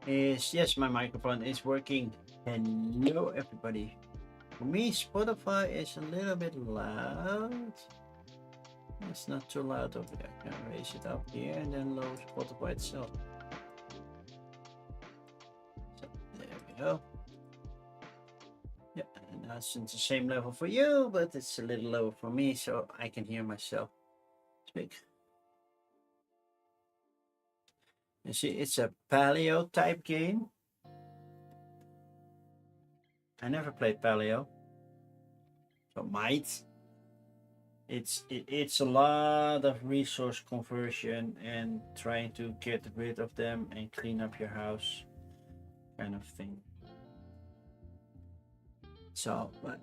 is, yes, my microphone is working. Hello, everybody. For me, Spotify is a little bit loud. It's not too loud over there. I can raise it up here and then lower Spotify itself. So, there we go. Yeah, and that's the same level for you, but it's a little lower for me, so I can hear myself speak. You see, it's a paleo type game. I never played paleo, so might. It's a lot of resource conversion and trying to get rid of them and clean up your house, kind of thing. So, but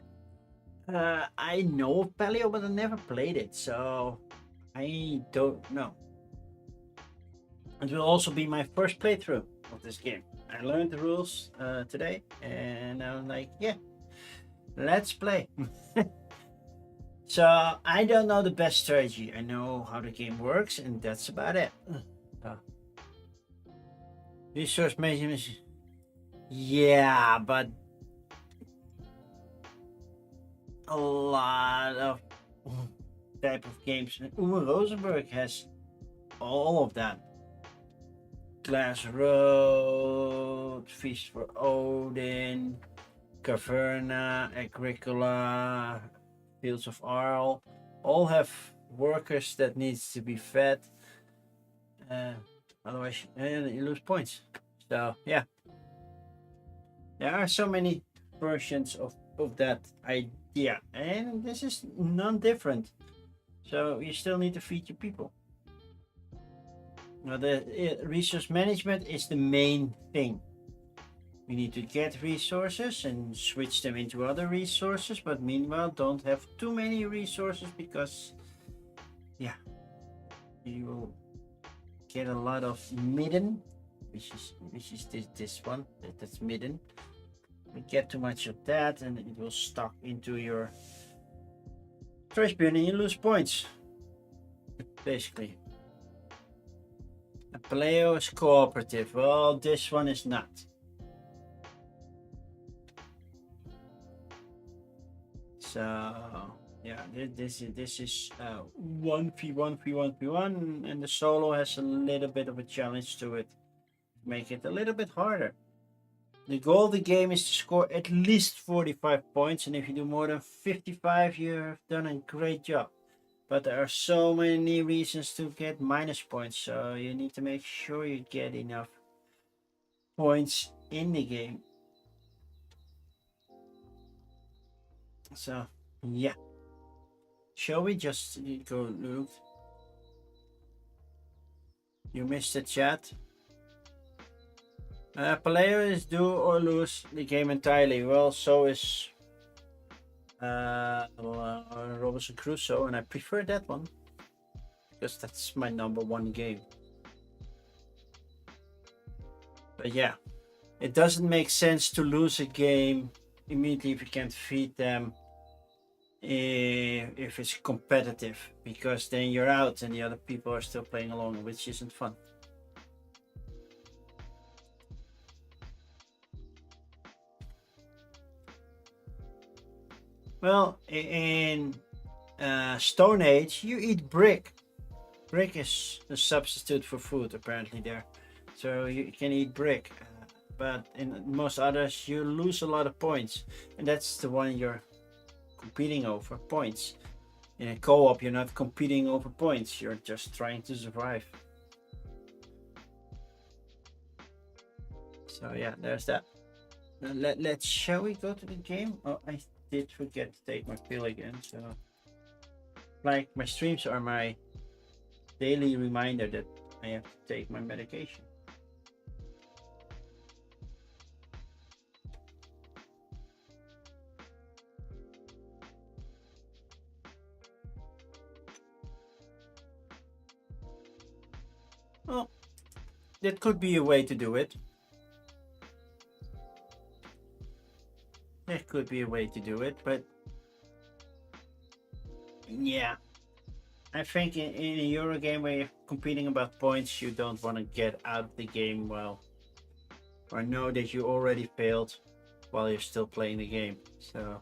I know of paleo, but I never played it, so I don't know. It will also be my first playthrough of this game. I learned the rules today, and I'm like, yeah, let's play. So I don't know the best strategy. I know how the game works, and that's about it. Resource management. Yeah, but a lot of type of games. Uwe Rosenberg has all of that. Glass Road, Feast for Odin, Caverna, Agricola, Fields of Arle, all have workers that needs to be fed. Otherwise, you lose points. So yeah, there are so many versions of that idea, and this is non-different. So you still need to feed your people. Now the resource management is the main thing. We need to get resources and switch them into other resources, but meanwhile don't have too many resources because, yeah, you will get a lot of midden, which is this one. That's midden. We get too much of that, and it will stuck into your trash bin, and you lose points. Basically, a paleo is cooperative. Well, this one is not. So yeah, this is 1v1, and the solo has a little bit of a challenge to it, make it a little bit harder. The goal of the game is to score at least 45 points, and if you do more than 55, you've done a great job. But there are so many reasons to get minus points, so you need to make sure you get enough points in the game. So yeah, shall we just go loot? You missed the chat. Paleo is do or lose the game entirely. Well, so is Robinson Crusoe, and I prefer that one because that's my #1 game. But yeah, it doesn't make sense to lose a game immediately if you can't feed them, if it's competitive, because then you're out and the other people are still playing along, which isn't fun. Well, in Stone Age, you eat brick. Brick is a substitute for food, apparently, there. So you can eat brick. But in most others, you lose a lot of points. And that's the one you're competing over, points. In a co-op, you're not competing over points. You're just trying to survive. So yeah, there's that. Shall we go to the game? Oh, I did forget to take my pill again, so like my streams are my daily reminder that I have to take my medication. Well, that could be a way to do it. That could be a way to do it, but yeah, I think in a Euro game where you're competing about points, you don't want to get out of the game while or know that you already failed while you're still playing the game. So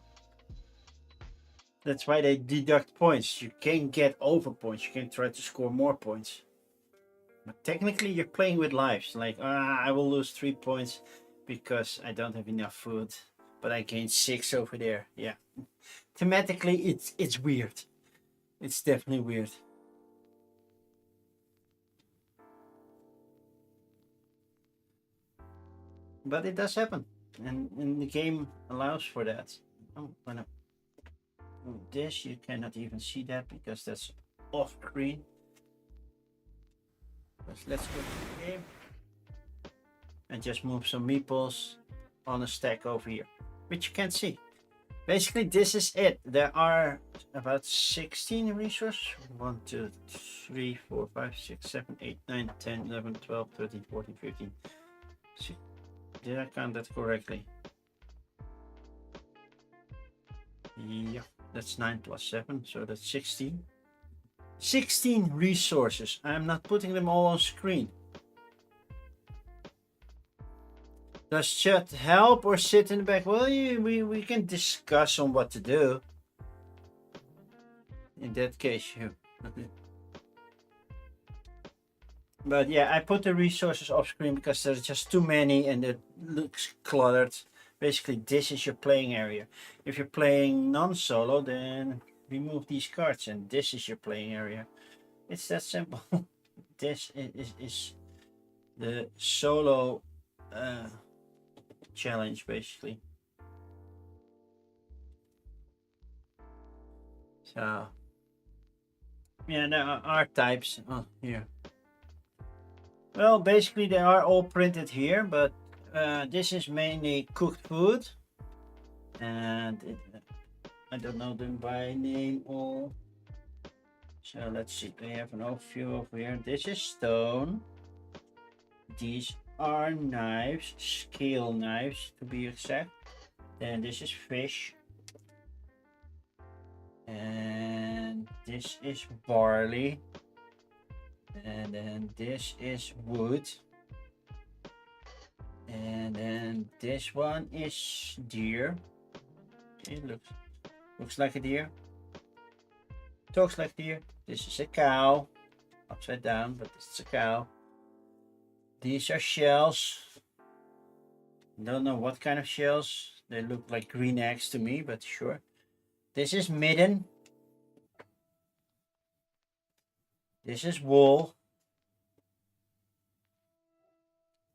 that's why they deduct points. You can't get over points. You can try to score more points. But technically you're playing with lives. Like, I will lose 3 points because I don't have enough food. But I gained 6 over there. Yeah. Thematically, it's weird. It's definitely weird. But it does happen. And the game allows for that. Oh, when I do this, you cannot even see that because that's off screen. But let's go to the game. And just move some meeples on a stack over here, which you can't see. Basically, this is it. There are about 16 resources. 1, 2, 3, 4, 5, 6, 7, 8, 9, 10, 11, 12, 13, 14, 15. Did I count that correctly? Yeah, that's 9 plus 7, so that's 16. 16 resources. I'm not putting them all on screen. Does chat help or sit in the back? Well, we can discuss on what to do. In that case, you. But yeah, I put the resources off screen because there's just too many and it looks cluttered. Basically, this is your playing area. If you're playing non-solo, then remove these cards and this is your playing area. It's that simple. This is the solo challenge, basically. So, yeah, there are types here. Well, basically they are all printed here, but this is mainly cooked food, and I don't know them by name all. So let's see, we have an overview over here. This is stone. These are knives, scale knives to be exact. Then this is fish. And this is barley. And then this is wood. And then this one is deer. It looks like a deer. Talks like a deer. This is a cow. Upside down, but it's a cow. These are shells. Don't know what kind of shells. They look like green eggs to me, but sure. This is midden. This is wool.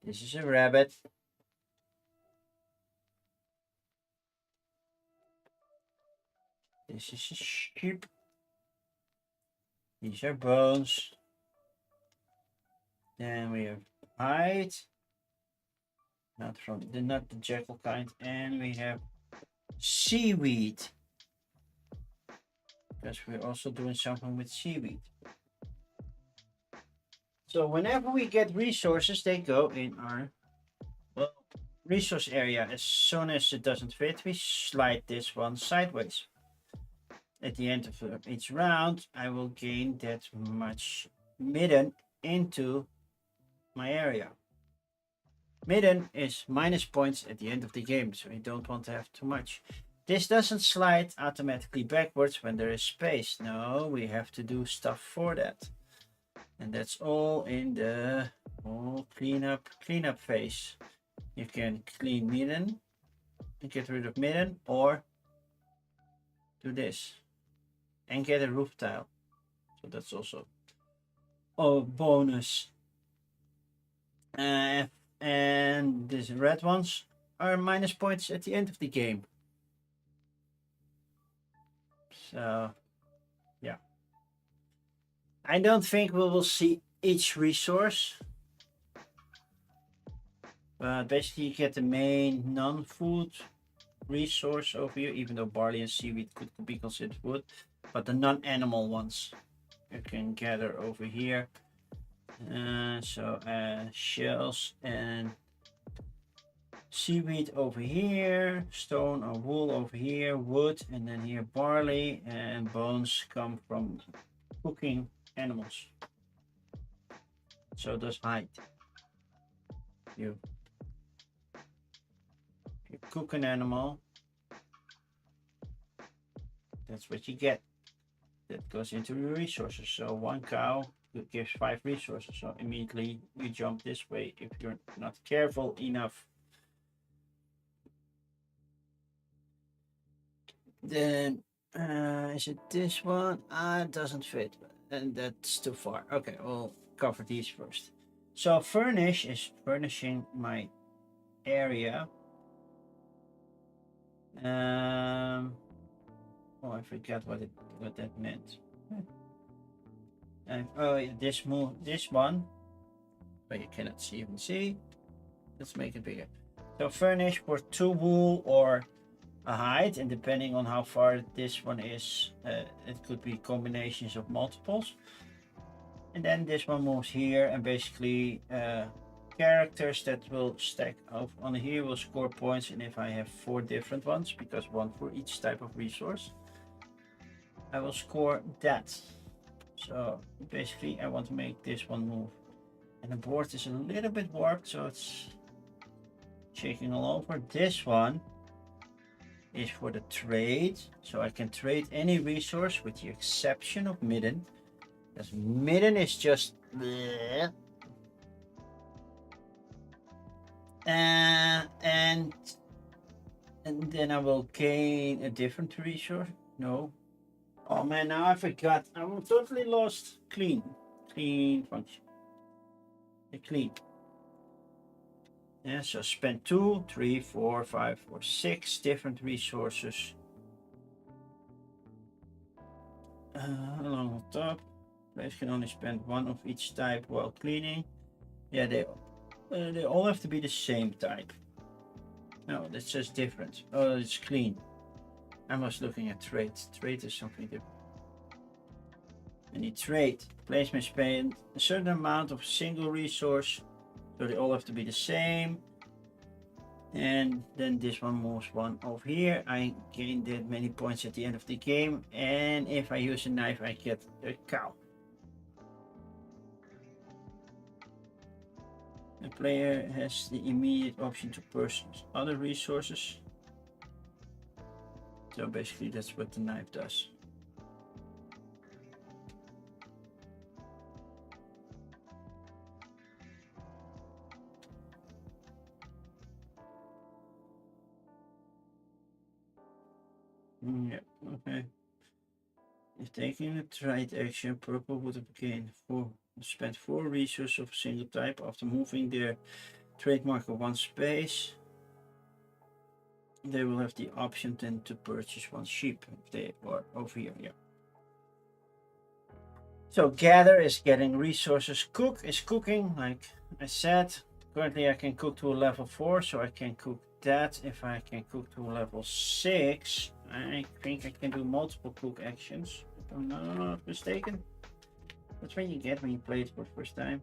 This is a rabbit. This is a sheep. These are bones. Then we have hide. Not the jackal kind. And we have seaweed. Because we're also doing something with seaweed. So whenever we get resources, they go in our resource area. As soon as it doesn't fit, we slide this one sideways. At the end of each round, I will gain that much midden into my area. Midden is minus points at the end of the game, so you don't want to have too much. This doesn't slide automatically backwards when there is space. No, we have to do stuff for that. And that's all in the cleanup phase. You can clean midden and get rid of midden, or do this and get a roof tile. So that's also a bonus. And these red ones are minus points at the end of the game. So yeah, I don't think we will see each resource, but basically you get the main non-food resource over here, even though barley and seaweed could be considered food, but the non-animal ones you can gather over here. So shells and seaweed over here, stone or wool over here, wood, and then here barley, and bones come from cooking animals. So does hide. You cook an animal, that's what you get. That goes into the resources. So 1 cow gives 5 resources. So immediately you jump this way if you're not careful enough. Then is it this one? It doesn't fit, and that's too far. Okay, we'll cover these first. So furnish is furnishing my area. Oh, I forgot what that meant. Oh, this one, but you cannot even see. Let's make it bigger. So furnish for 2 wool or a hide, and depending on how far this one is, it could be combinations of multiples. And then this one moves here, and basically characters that will stack up on here will score points. And if I have 4 different ones, because 1 for each type of resource, I will score that. So basically I want to make this one move, and the board is a little bit warped, so it's shaking all over. This one is for the trade, so I can trade any resource with the exception of midden, because midden is just bleh. And then I will gain a different resource. No, oh man, now I forgot. I'm totally lost. Clean function. The clean. Yeah, so spend 2, 3, 4, 5, or 6 different resources along the top. Players can only spend 1 of each type while cleaning. Yeah, they all have to be the same type. No, that's just different. Oh, it's clean. I was looking at trade. Trade is something different. I need trade. Players may spend a certain amount of single resource, so they all have to be the same. And then this one moves 1 over here. I gain that many points at the end of the game, and if I use a knife I get a cow. The player has the immediate option to purchase other resources. So basically that's what the knife does. Yeah, okay. If taking a trade action, purple would have gained spent 4 resources of a single type after moving their trade marker 1 space. They will have the option then to purchase 1 sheep if they are over here. Yeah. So gather is getting resources. Cook is cooking, like I said. Currently I can cook to a level 4, so I can cook that. If I can cook to a level 6, I think I can do multiple cook actions. If I'm not mistaken. That's what you get when you play it for the first time.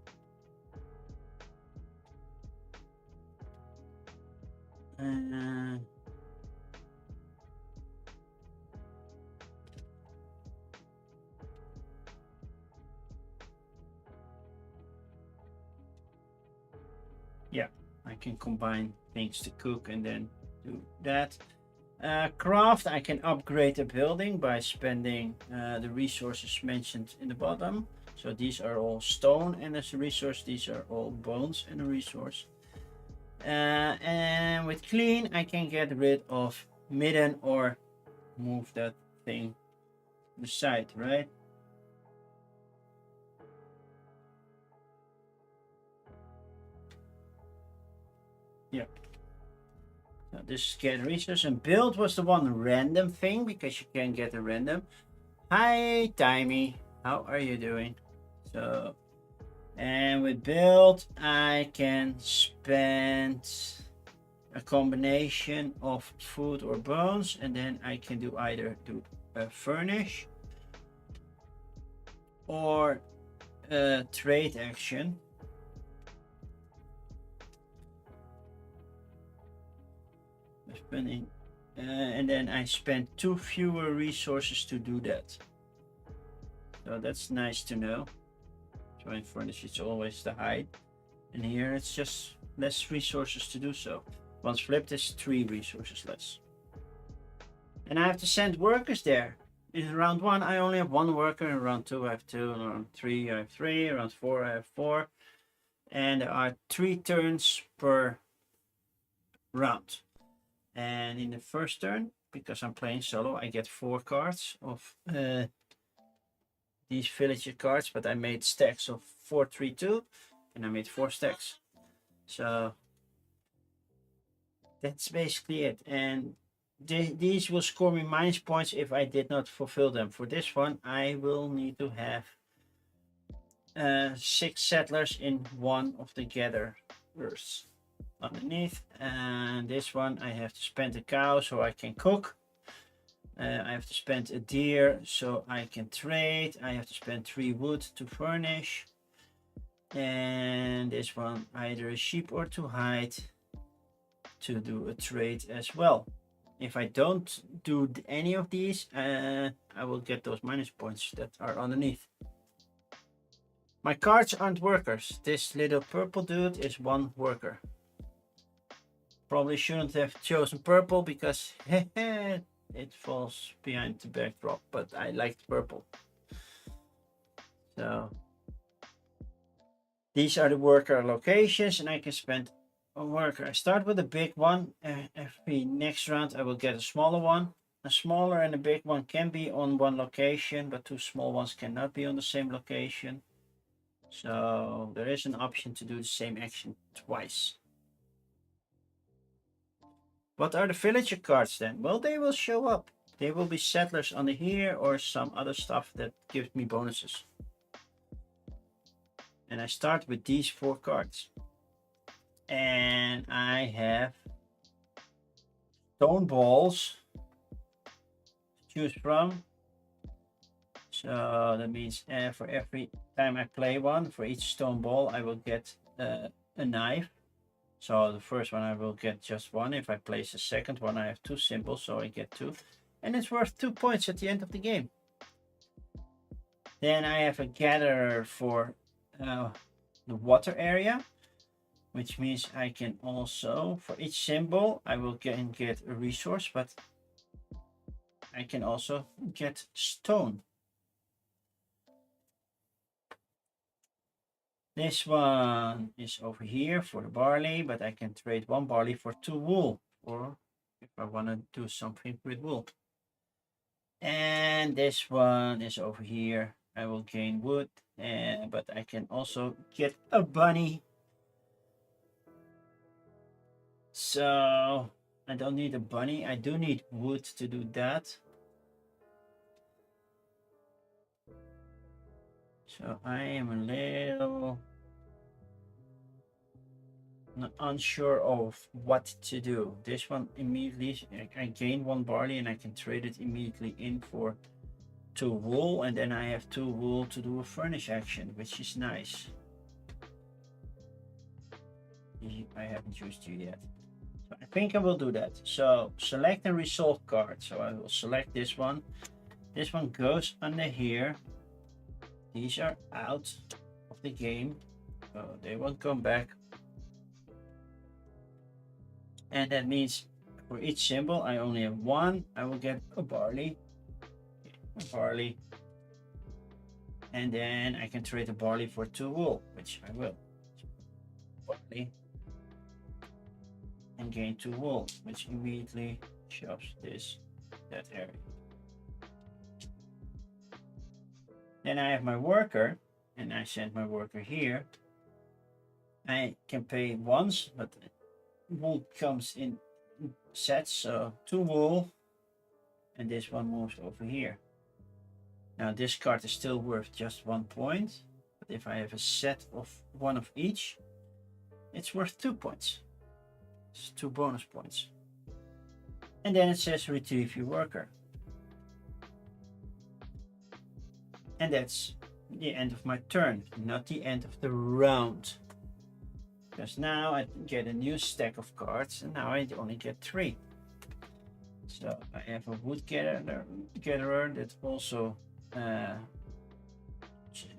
Yeah, I can combine things to cook and then do that. Craft, I can upgrade a building by spending the resources mentioned in the bottom. So these are all stone and as a resource, these are all bones and a resource. And with clean, I can get rid of midden or move that thing to the side, right? Yeah. So this is get resource, and build was the one random thing because you can get a random. Hi, Timey. How are you doing? So, and with build, I can spend a combination of food or bones, and then I can do either furnish or trade action. Spending, and then I spend 2 fewer resources to do that. So that's nice to know. So in furnish it's always the hide, and here it's just less resources to do so. Once flipped, it's 3 resources less. And I have to send workers there. In round 1, I only have 1 worker. In round 2, I have 2. In round 3, I have 3. In round 4, I have 4. And there are 3 turns per round. And in the first turn, because I'm playing solo, I get 4 cards of these villager cards, but I made stacks of 4, 3, 2, and I made 4 stacks. So that's basically it. And these will score me minus points if I did not fulfill them. For this one, I will need to have 6 settlers in one of the gatherers underneath. And this one, I have to spend a cow so I can cook. I have to spend a deer so I can trade. I have to spend 3 wood to furnish. And this one, either a sheep or to hide to do a trade as well. If I don't do any of these, I will get those minus points that are underneath. My cards aren't workers. This little purple dude is 1 worker. Probably shouldn't have chosen purple because it falls behind the backdrop, but I liked purple. So these are the worker locations, and I can spend a worker. I start with a big one. Every next round I will get a smaller one. A smaller and a big one can be on one location, but 2 small ones cannot be on the same location. So there is an option to do the same action twice. What are the villager cards then? Well, they will show up. They will be settlers under here or some other stuff that gives me bonuses. And I start with these 4 cards. And I have stone balls to choose from. So that means for every time I play one, for each stone ball, I will get a knife. So the first one I will get just 1. If I place a second one, I have 2 symbols, so I get 2. And it's worth 2 points at the end of the game. Then I have a gatherer for the water area, which means I can also, for each symbol, I will get a resource, but I can also get stone. This one is over here for the barley, but I can trade 1 barley for 2 wool, or if I want to do something with wool. And this one is over here. I will gain wood, but I can also get a bunny. So I don't need a bunny. I do need wood to do that. So I am a little unsure of what to do. This one immediately, I gain 1 barley and I can trade it immediately in for 2 wool, and then I have 2 wool to do a furnish action, which is nice. I haven't used you yet. So I think I will do that. So select and resolve card. So I will select this one. This one goes under here. These are out of the game, so they won't come back. And that means for each symbol I only have 1. I will get a barley. And then I can trade a barley for 2 wool, which I will. Barley. And gain 2 wool, which immediately shows that area. Then I have my worker, and I send my worker here. I can pay once, but wool comes in sets, so 2 wool, and this one moves over here. Now this card is still worth just 1 point, but if I have a set of 1 of each, it's worth 2 points. It's 2 bonus points. And then it says retrieve your worker. And that's the end of my turn, not the end of the round. Because now I get a new stack of cards, and now I only get 3. So I have a wood gatherer that also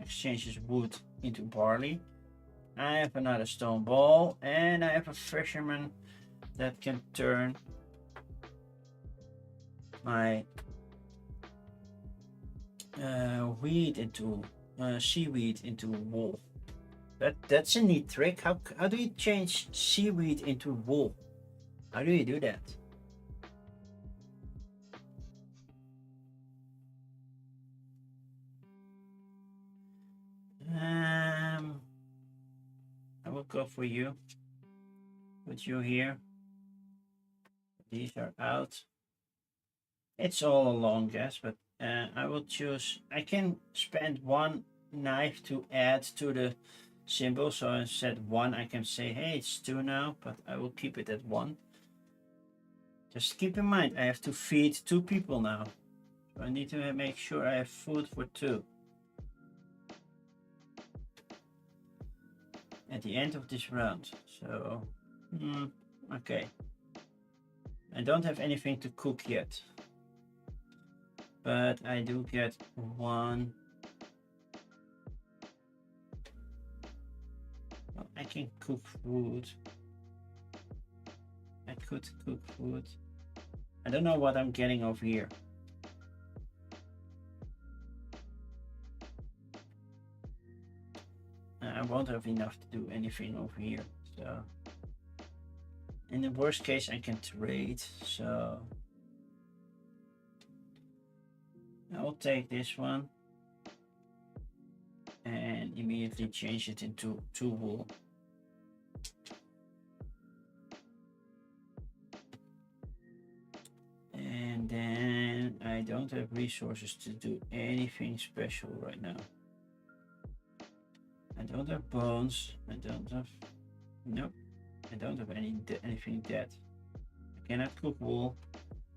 exchanges wood into barley. I have another stone ball, and I have a fisherman that can turn my weed into seaweed into wool. That's a neat trick. How do you change seaweed into wool? How do you do that? I will go for you. Put you here. These are out. It's all a long guess, but I will choose. I can spend one knife to add to the symbol. So instead 1, I can say, hey, it's 2 now, but I will keep it at 1. Just keep in mind, I have to feed 2 people now. So I need to make sure I have food for 2. At the end of this round. So, okay. I don't have anything to cook yet. But I do get 1. Well, I can cook food. I could cook food. I don't know what I'm getting over here. I won't have enough to do anything over here. So in the worst case, I can trade. So I'll take this one and immediately change it into 2 wool. And then I don't have resources to do anything special right now. I don't have bones. I don't have, nope. I don't have anything dead. I cannot cook wool.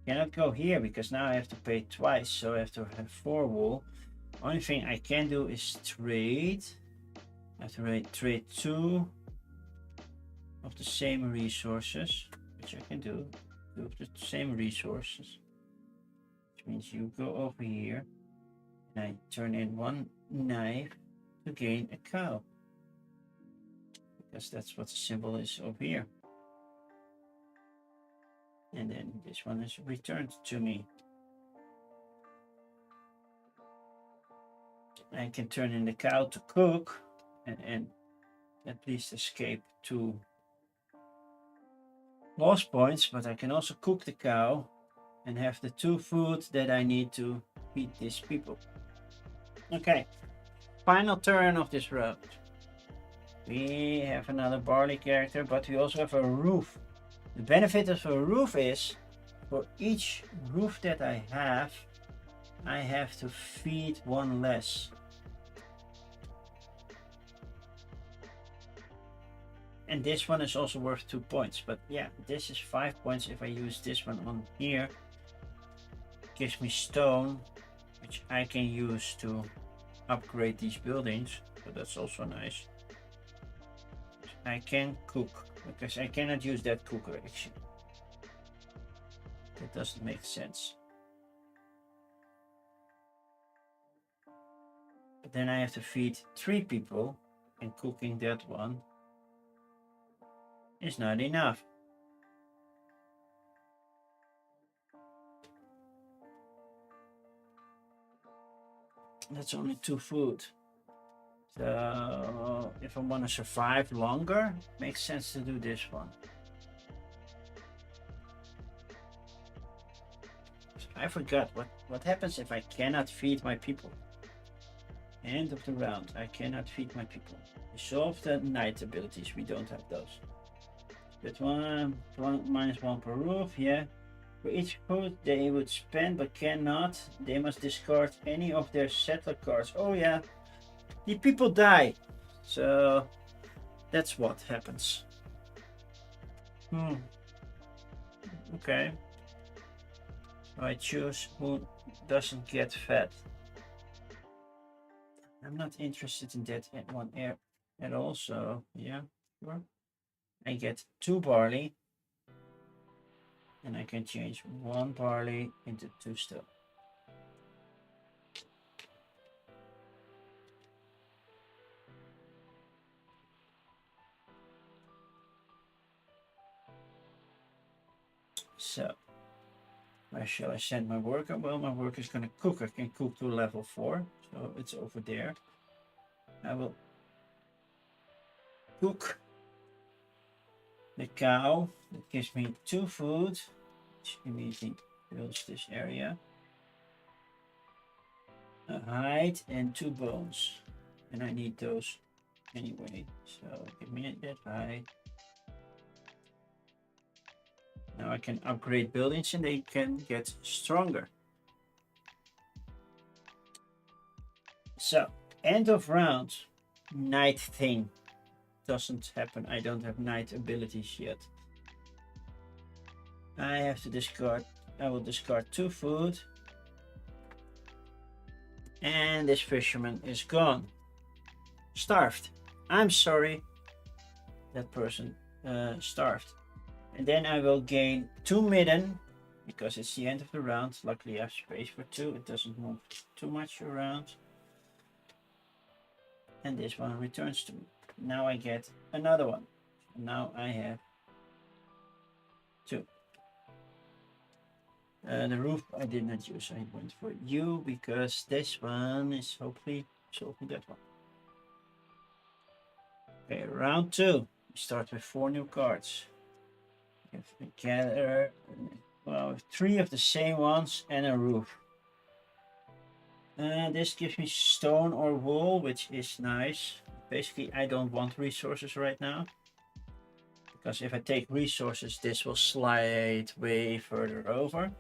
Cannot go here because now I have to pay twice, so I have to have 4 wool. Only thing I can do is trade. I have to trade 2 of the same resources, which I can do. 2 of the same resources, which means you go over here and I turn in 1 knife to gain a cow, because that's what the symbol is over here. And then this one is returned to me. I can turn in the cow to cook and at least escape 2 loss points, but I can also cook the cow and have the 2 food that I need to feed these people. Okay, final turn of this round. We have another barley character, but we also have a roof. The benefit of a roof is, for each roof that I have to feed 1 less. And this one is also worth 2 points, but yeah, this is 5 points if I use this one on here. It gives me stone, which I can use to upgrade these buildings, so that's also nice. I can cook, because I cannot use that cooker action. That doesn't make sense. But then I have to feed 3 people, and cooking that one is not enough. That's only 2 food. So if I want to survive longer, it makes sense to do this one. I forgot what happens if I cannot feed my people. End of the round, I cannot feed my people. Resolve the night abilities, we don't have those. But -1 per roof, yeah. For each food they would spend but cannot, they must discard any of their settler cards. Oh yeah, the people die. So that's what happens. Okay. So I choose who doesn't get fed. I'm not interested in that at one air at all, so yeah, sure. I get 2 barley, and I can change 1 barley into 2 stone. So, where shall I send my worker? Well, my worker is going to cook. I can cook to level 4, so it's over there. I will cook the cow. That gives me 2 food, which immediately fills this area. A hide and 2 bones, and I need those anyway. So give me that hide. Now I can upgrade buildings and they can get stronger. So, end of round. Night thing doesn't happen. I don't have night abilities yet. I have to discard. I will discard 2 food. And this fisherman is gone. Starved. I'm sorry. That person starved. And then I will gain 2 midden because it's the end of the round. Luckily I have space for 2. It doesn't move too much around. And this one returns to me. Now I get another one. So now I have 2. The roof I did not use. I went for you because this one is hopefully solving that one. Okay, round 2. We start with 4 new cards. If we gather, well, 3 of the same ones and a roof. This gives me stone or wool, which is nice. Basically, I don't want resources right now. Because if I take resources, this will slide way further over.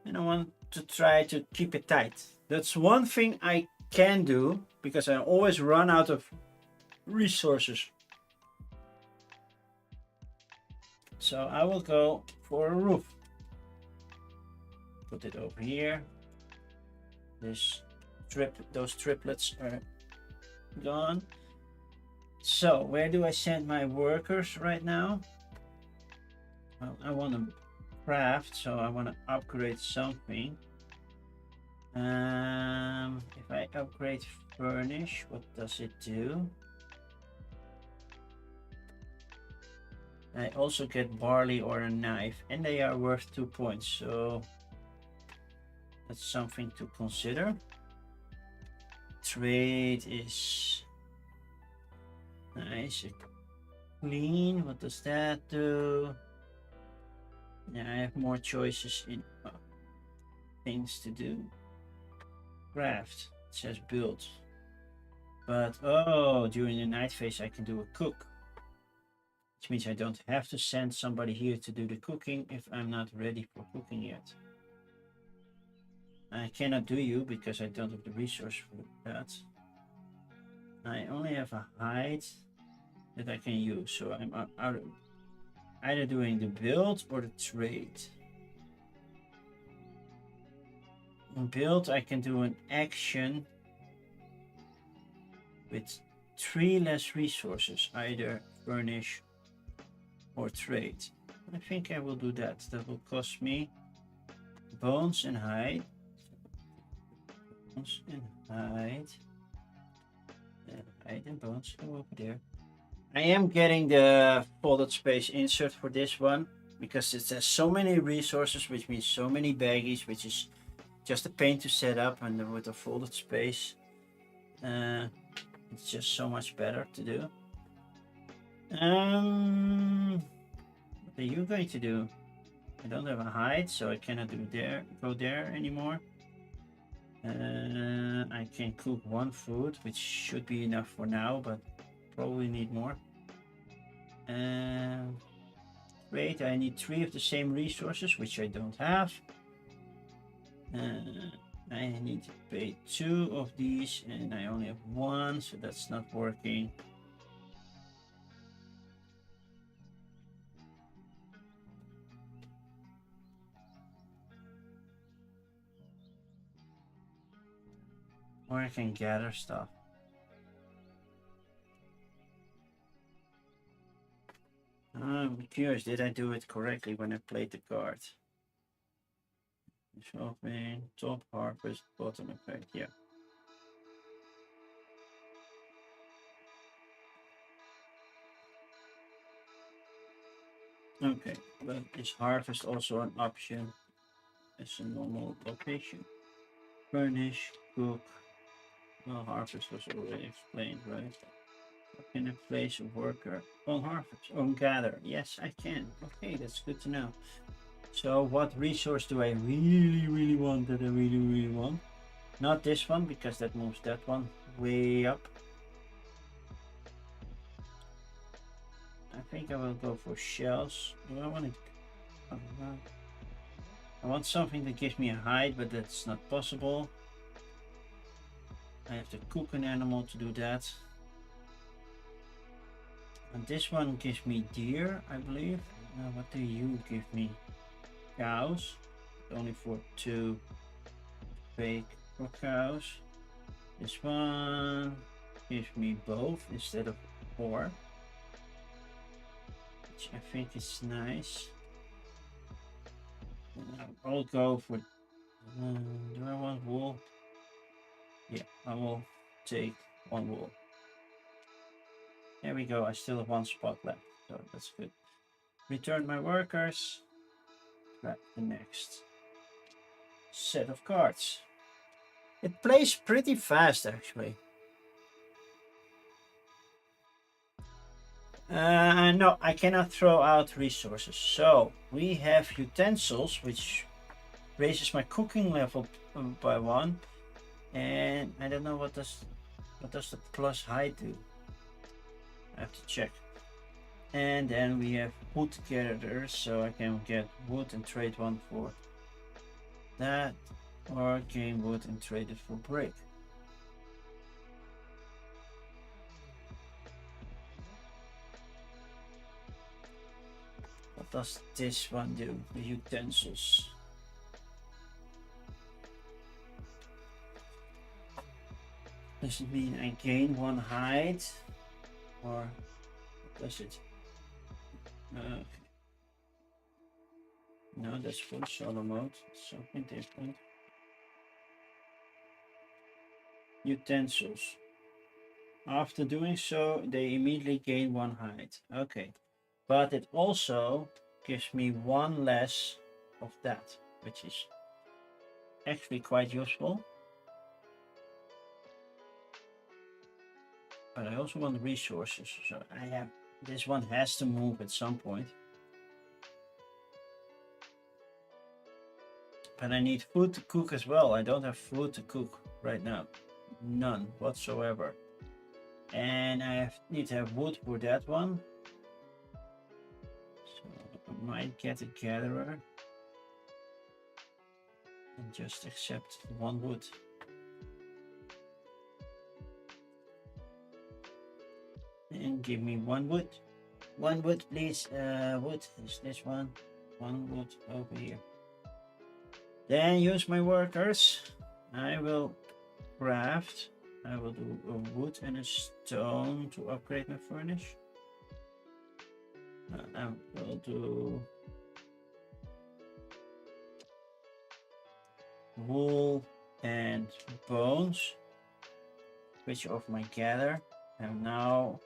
And I want to try to keep it tight. That's one thing I can do, because I always run out of resources. So I will go for a roof. Put it over here. Those triplets are gone. So where do I send my workers right now? Well, I want to craft, so I want to upgrade something. If I upgrade furnish, what does it do? I also get barley or a knife, and they are worth 2 points, so that's something to consider. Trade is nice. Clean, what does that do? Yeah, I have more choices in things to do. Craft, it says build. But oh, during the night phase I can do a cook. Which means I don't have to send somebody here to do the cooking if I'm not ready for cooking yet. I cannot do you because I don't have the resource for that. I only have a hide that I can use, so I'm either doing the build or the trade. In build, I can do an action with 3 less resources, either furnish or trade. I think I will do that. That will cost me bones and hide. Bones and hide. Hide and bones go over there. I am getting the folded space insert for this one because it has so many resources, which means so many baggies, which is just a pain to set up, and with a folded space it's just so much better to do. What are you going to do? I don't have a hide, so I cannot go there anymore. I can cook 1 food, which should be enough for now, but probably need more. Wait, I need 3 of the same resources, which I don't have. I need to pay 2 of these, and I only have 1, so that's not working. Or I can gather stuff. I'm curious, did I do it correctly when I played the card? Shopping, top harvest, bottom effect, yeah. Okay, but is harvest also an option as a normal location? Furnish, cook. Well, harvest was already explained, right? How can I place a worker on harvest? On gather? Yes, I can. Okay, that's good to know. So what resource do I really want that I really want? Not this one, because that moves that one way up. I think I will go for shells. Do I want to... I want something that gives me a hide, but that's not possible. I have to cook an animal to do that. And this one gives me deer, I believe. What do you give me? Cows. Only for 2 bake for cows. This one gives me both instead of 4. Which I think is nice. I'll go for... do I want wool? Yeah, I will take 1 wool. There we go, I still have 1 spot left, so that's good. Return my workers. Grab the next set of cards. It plays pretty fast, actually. No, I cannot throw out resources. So we have utensils, which raises my cooking level by 1, and I don't know what does the plus height do. I have to check. And then we have wood gatherers, so I can get wood and trade 1 for that, or gain wood and trade it for brick. What does this one do? The utensils. Does it mean I gain 1 hide? Or what does it? Okay. No, that's full solo mode. Something different. Utensils. After doing so, they immediately gain 1 hide. Okay. But it also gives me 1 less of that, which is actually quite useful. But I also want resources, so I have... This one has to move at some point. But I need food to cook as well. I don't have food to cook right now. None whatsoever. And I need to have wood for that one. So I might get a gatherer. And just accept 1 wood. And give me 1 wood. 1 wood, please. Wood is this one. 1 wood over here. Then use my workers. I will craft. I will do a wood and a stone to upgrade my furnish. I will do wool and bones. Switch off my gather. And now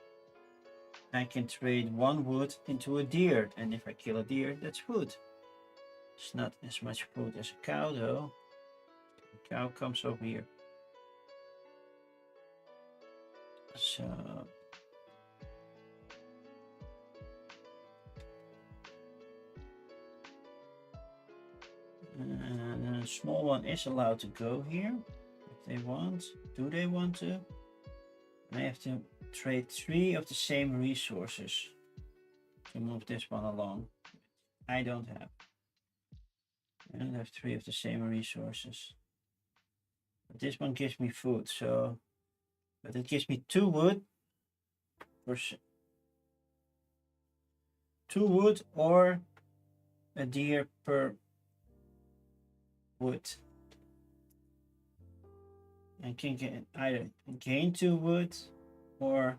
I can trade 1 wood into a deer. And if I kill a deer, that's food. It's not as much food as a cow though. The cow comes over here. So and a small one is allowed to go here if they want. Do they want to? I have to trade 3 of the same resources to move this one along. I don't have. I don't have 3 of the same resources. But this one gives me food, so... But it gives me 2 wood. For 2 wood or a deer per wood. I can get either gain 2 wood or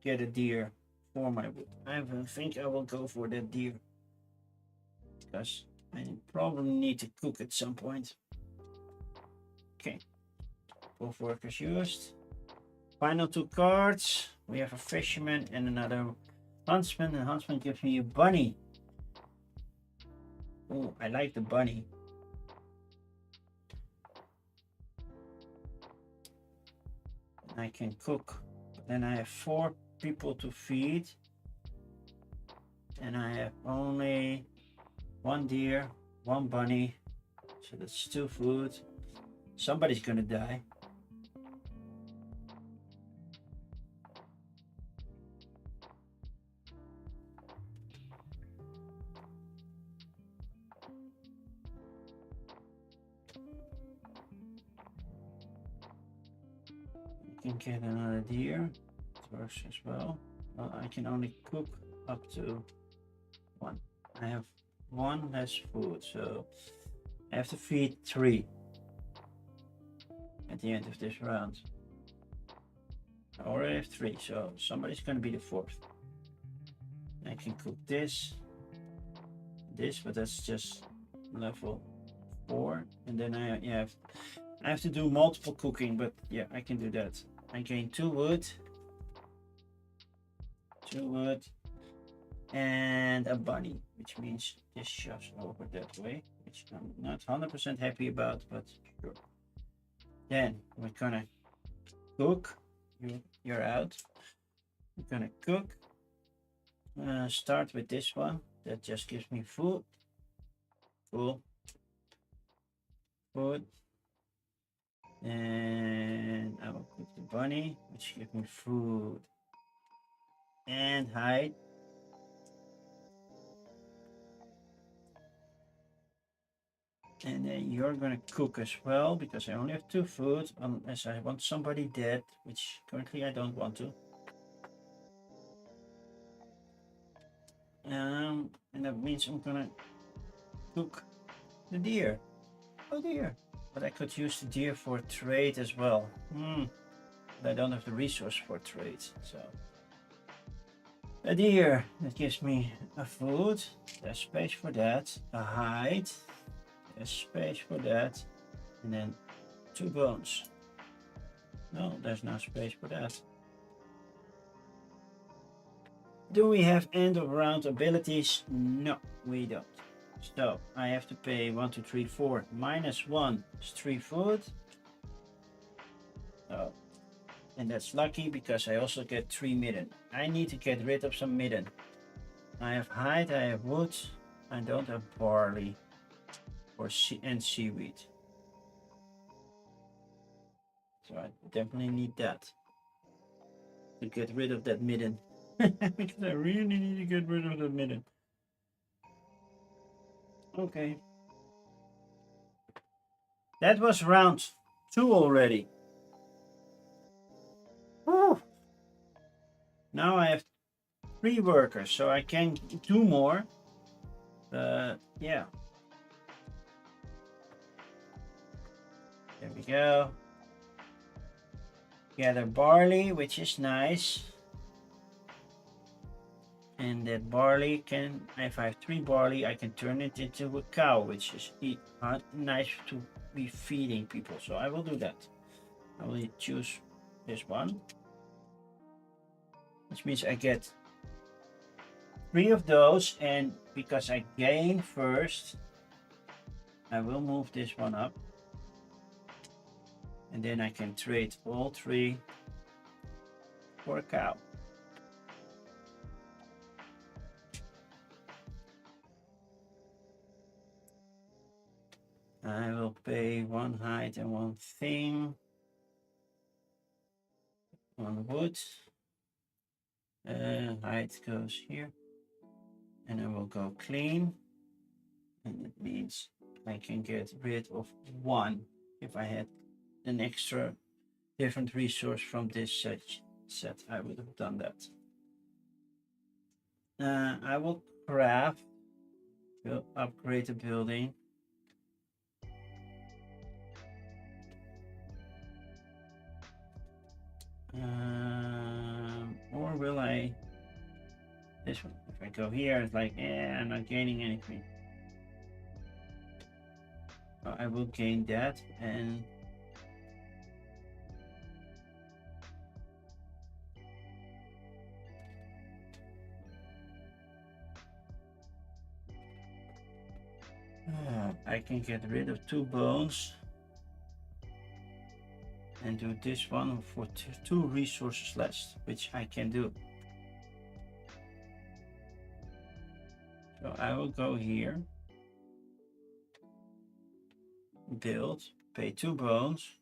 get a deer for my wood. I think I will go for that deer, because I probably need to cook at some point. Okay, both workers used. Final 2 cards. We have a fisherman and another huntsman. And huntsman gives me a bunny. Oh, I like the bunny. I can cook. Then I have 4 people to feed. And I have only 1 deer, 1 bunny. So that's 2 food. Somebody's gonna die. You can get another deer. It works as well. Well, I can only cook up to 1. I have 1 less food, so I have to feed 3 at the end of this round. I already have 3, so somebody's gonna be the 4th. I can cook this, but that's just level 4, and then I have to do multiple cooking, but yeah, I can do that. I gain 2 wood, and a bunny, which means this shoves over that way, which I'm not 100% happy about, but sure. Then we're gonna cook. You're out. We're gonna cook. Start with this one. That just gives me food. Cool. Food. And I will cook the bunny, which gives me food and hide. And then you're gonna cook as well, because I only have 2 food, unless I want somebody dead, which currently I don't want to. And that means I'm gonna cook the deer. Oh dear. But I could use the deer for trade as well. But I don't have the resource for trade, so. A deer, that gives me a food. There's space for that. A hide. There's space for that. And then 2 bones. No, there's no space for that. Do we have end of round abilities? No, we don't. So I have to pay 1, 2, 3, 4 minus 1 is 3 food. Oh, and that's lucky because I also get 3 midden. I need to get rid of some midden. I have hide, I have wood. I don't have barley and seaweed. So I definitely need that to get rid of that midden. Because I really need to get rid of that midden. Okay. That was round 2 already. Whew. Now I have 3 workers, so I can do more. Yeah. There we go. Gather barley, which is nice. And that barley can, if I have 3 barley, I can turn it into a cow, which is nice to be feeding people. So I will do that. I will choose this one, which means I get 3 of those, and because I gain first, I will move this one up, and then I can trade all 3 for a cow. I will pay 1 hide and 1 thing, 1 wood. Hide goes here, and I will go clean, and it means I can get rid of 1 if I had an extra different resource from this set. I would have done that. I will craft, will upgrade the building. Or will I? This one. If I go here, it's like, I'm not gaining anything. I will gain that, and I can get rid of 2 bones and do this one for 2 resources less, which I can do. So I will go here, build, pay 2 bones,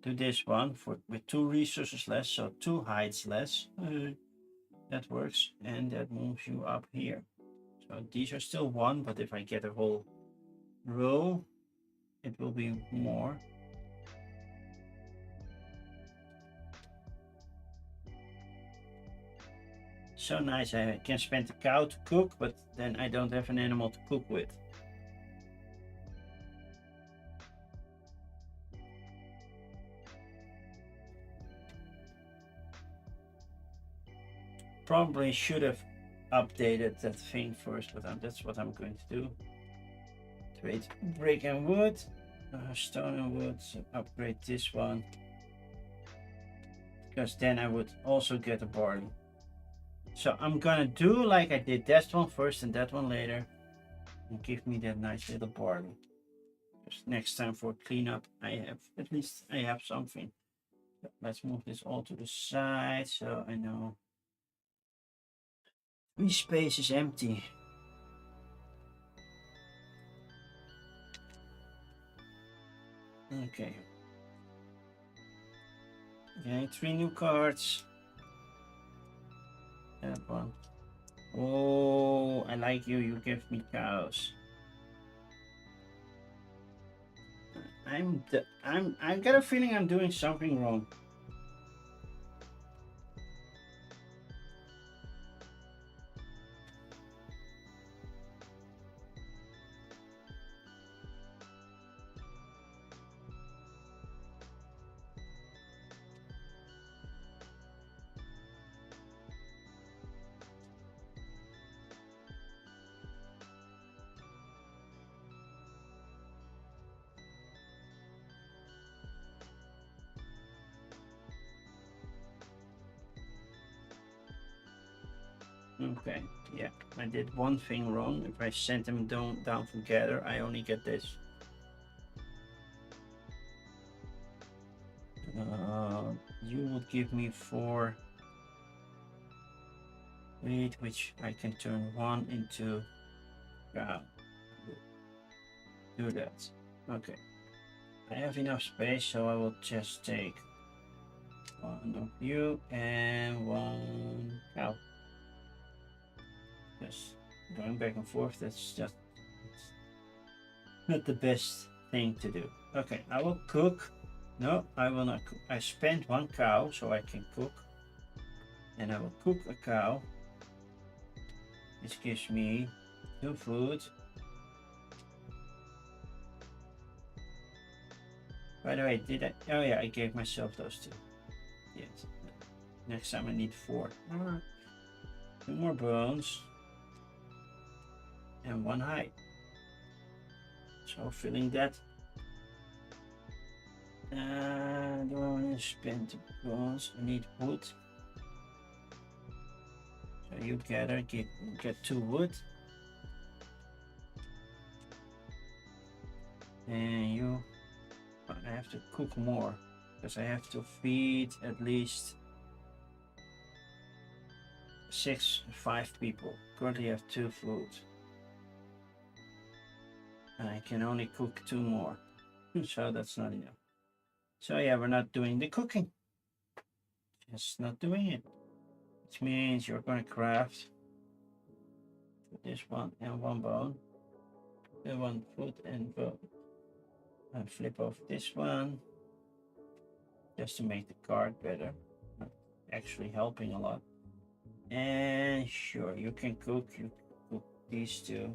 do this one with 2 resources less, so 2 hides less. That works, and that moves you up here. So these are still 1, but if I get a whole row, it will be more. So nice, I can spend the cow to cook, but then I don't have an animal to cook with. Probably should have updated that thing first, but that's what I'm going to do. Trade brick and wood, stone and wood, so upgrade this one. Because then I would also get a barley. So I'm gonna do like I did that one first and that one later. And give me that nice little barley. Because next time for cleanup, at least I have something. So let's move this all to the side so I know. 3 space is empty. Okay. Okay, 3 new cards. That one. Oh, I like you. You give me cows. I got a feeling I'm doing something wrong. Okay, yeah, I did one thing wrong. If I send them down from gather, I only get this. You would give me 4 wheat, which I can turn 1 into cow. Do that. Okay. I have enough space, so I will just take 1 of you and 1 cow. Yes, going back and forth, that's just not the best thing to do. Okay, I will cook. No, I will not cook. I spent 1 cow so I can cook. And I will cook a cow. This gives me 2 food. By the way, did I? Oh yeah, I gave myself those 2. Yes. Next time I need 4. 2 more bones. And 1 hide. So filling that. Do I want to spend the bones? I need wood. So you gather, get 2 wood. And you, I have to cook more because I have to feed at least 5 people. Currently I have 2 food. And I can only cook 2 more. So that's not enough. So yeah, we're not doing the cooking. Just not doing it. Which means you're gonna craft this 1 and 1 bone. And 1 food and bone. And flip off this one. Just to make the card better. Not actually helping a lot. And sure, you can cook. You cook these 2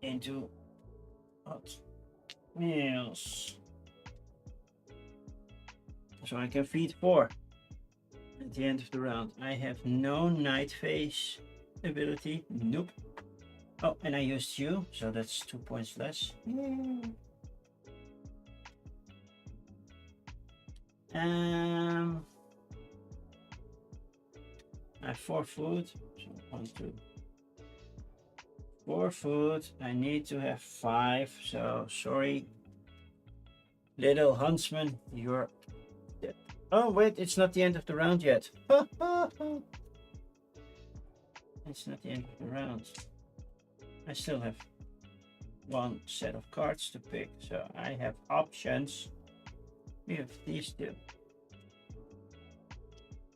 into hot meals. So I can feed 4 at the end of the round. I have no night phase ability. Nope. Oh, and I used you, so that's 2 points less. I have 4 food. So 1, 2, 4 food. I need to have 5. So sorry, little huntsman, you're dead. Oh wait, it's not the end of the round yet. It's not the end of the round. I still have 1 set of cards to pick, so I have options. We have these 2.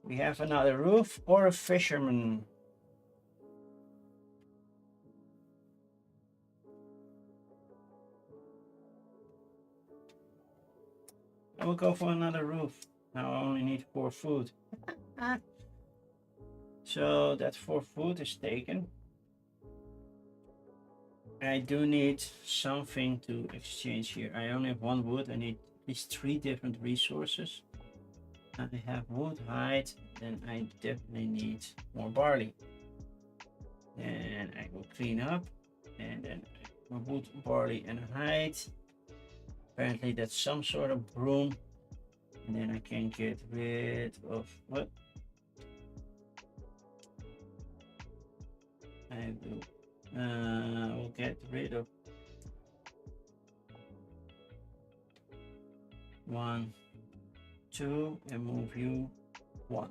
We have another roof or a fisherman. I will go for another roof. Now I only need 4 food. So that 4 food is taken. I do need something to exchange here. I only have 1 wood. I need at least 3 different resources. I have wood, hide, then I definitely need more barley. And I will clean up, and then wood, barley, and hide. Apparently that's some sort of broom. And then I can get rid of what? I will get rid of 1, 2, and move you 1.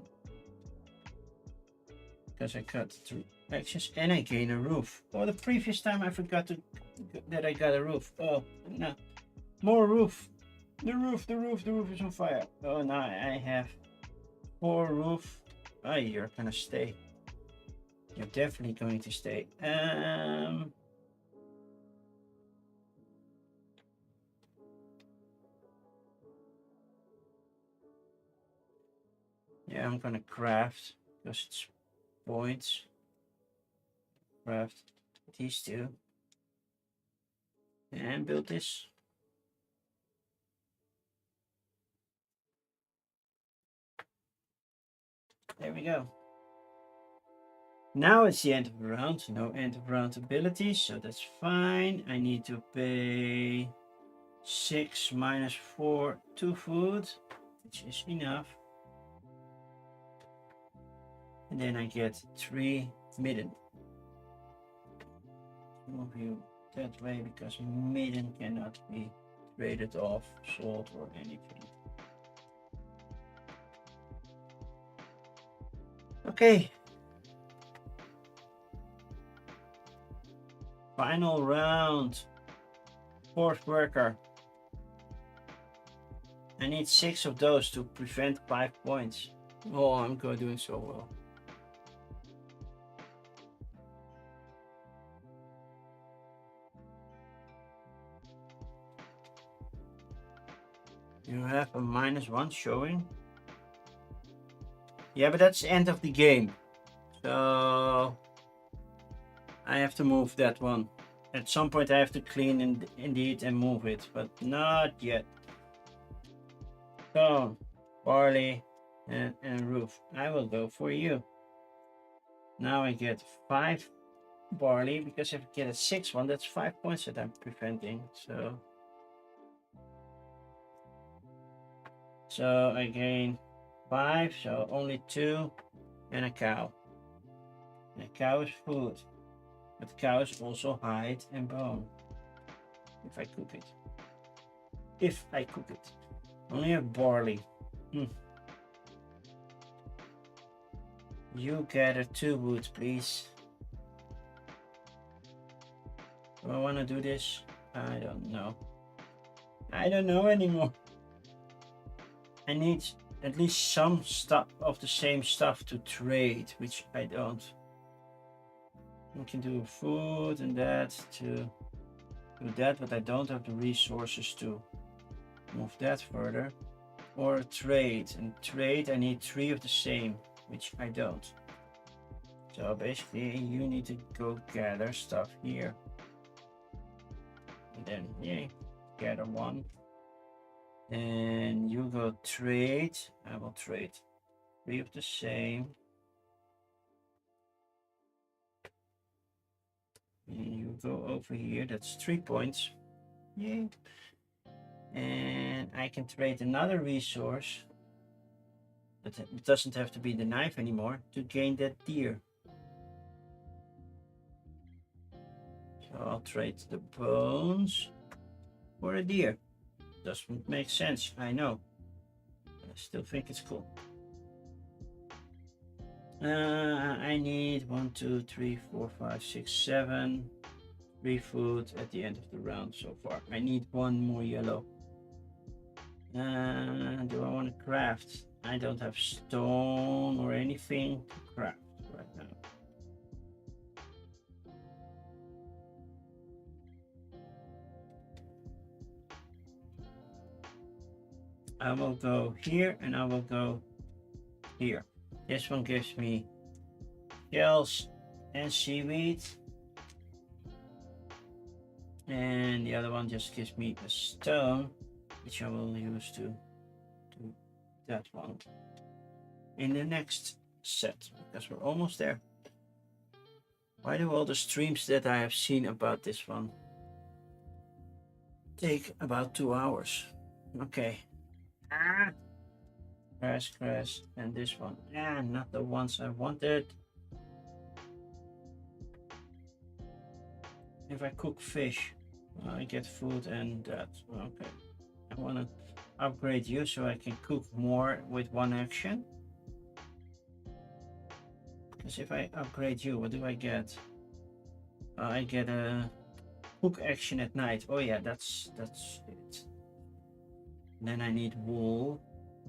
Because I cut 2 actions and I gain a roof. Oh, the previous time I forgot that I got a roof. Oh, no. More roof. The roof is on fire. Oh, now I have 4 roof. Oh, you're gonna stay. You're definitely going to stay. Yeah, I'm gonna craft because it's points. Craft these 2 and build this. There we go. Now it's the end of the round. No end of round abilities, so that's fine. I need to pay 6 minus 4 2 food, which is enough. And then I get 3 midden. Move you that way because midden cannot be traded off, sold, or anything. Okay. Final round. 4th worker. I need 6 of those to prevent 5 points. Oh, I'm doing so well. You have a -1 showing. Yeah, but that's the end of the game. So I have to move that one. At some point I have to clean indeed and move it, but not yet. So, barley and roof. I will go for you. Now I get 5 barley because if I get a 6 one, that's 5 points that I'm preventing. So I gain 5, so only 2 and a cow. And a cow is food. But cow is also hide and bone. If I cook it. If I cook it. Only have barley. You gather 2 wood, please. Do I want to do this? I don't know. I don't know anymore. I need at least some stuff of the same stuff to trade, which I don't. We can do food and that to do that, but I don't have the resources to move that further. Or trade, and trade I need 3 of the same, which I don't. So basically you need to go gather stuff here. And then yeah, gather 1. And you go trade. I will trade 3 of the same. And you go over here. That's 3 points. Yay. And I can trade another resource. It doesn't have to be the knife anymore to gain that deer. So I'll trade the bones for a deer. Doesn't make sense, I know. But I still think it's cool. I need 1, 2, 3, 4, 5, 6, 7. 3 food at the end of the round so far. I need 1 more yellow. Do I want to craft? I don't have stone or anything to craft right now. I will go here and I will go here. This one gives me shells and seaweed. And the other one just gives me a stone, which I will use to do that one in the next set, because we're almost there. Why do all the streams that I have seen about this one take about 2 hours? Okay. Grass, and this one. Not the ones I wanted. If I cook fish, I get food and that. Okay. I want to upgrade you so I can cook more with 1 action. Because if I upgrade you, what do I get? I get a cook action at night. Oh yeah, that's it. Then I need wool,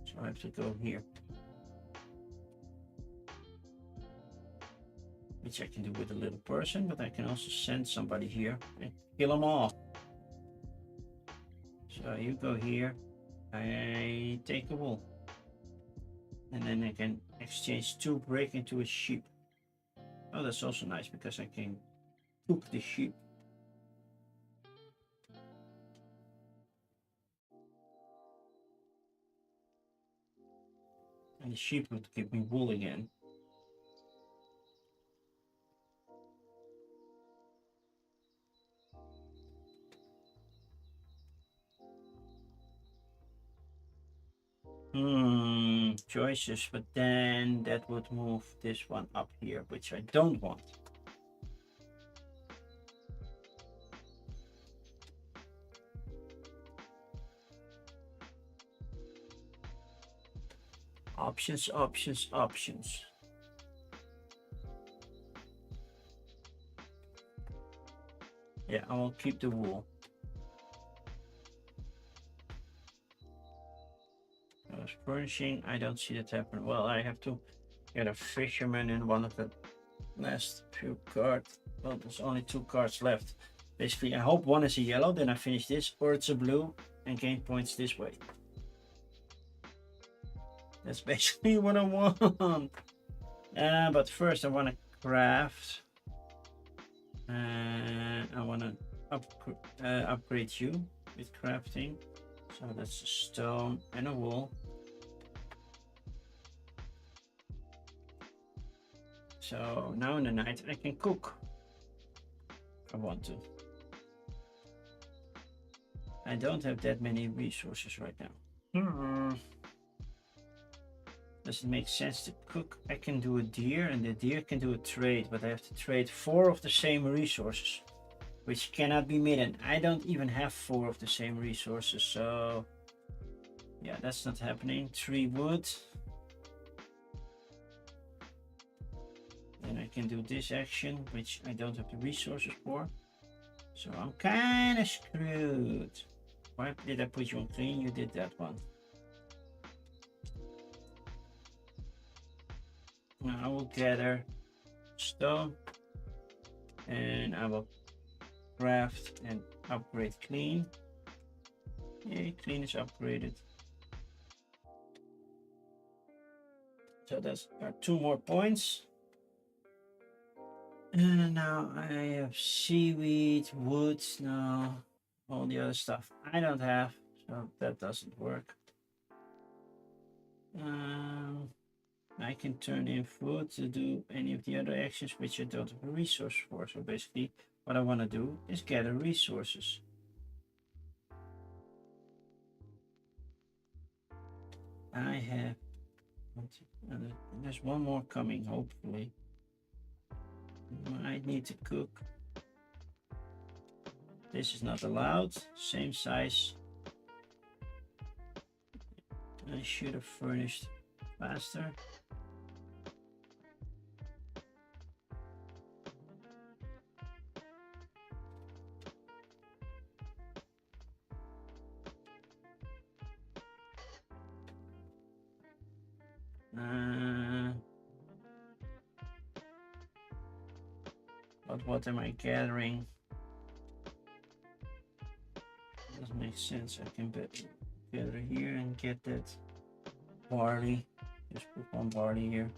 so I have to go here. Which I can do with a little person, but I can also send somebody here and kill them all. So you go here, I take a wool. And then I can exchange 2 brick into a sheep. Oh, that's also nice because I can cook the sheep. And the sheep would give me wool again. Choices, but then that would move this one up here, which I don't want. Options, options, options. Yeah, I will keep the wool. Furnishing, I don't see that happen. Well, I have to get a fisherman in one of the last few cards. Well, there's only 2 cards left. Basically, I hope one is a yellow, then I finish this, or it's a blue and gain points this way. That's basically what I want. But first I want to craft. I want to upgrade you with crafting. So that's a stone and a wool. So now in the night I can cook if I want to. I don't have that many resources right now. Does it make sense to cook? I can do a deer and the deer can do a trade, but I have to trade 4 of the same resources, which cannot be midden. I don't even have 4 of the same resources, so yeah, that's not happening. 3 wood. Then I can do this action, which I don't have the resources for. So I'm kind of screwed. Why did I put you on clean? You did that one. Now I will gather stone and I will craft and upgrade clean. Yay, clean is upgraded. So that's 2 more points. And now I have seaweed, wood, now all the other stuff I don't have, so that doesn't work. I can turn in food to do any of the other actions which I don't have a resource for. So basically what I want to do is gather resources. I have There's one more coming, hopefully. I need to cook. This is not allowed. Same size. I should have furnished faster. But what am I gathering? Doesn't make sense. I can gather here and get that barley. Just put one barley here.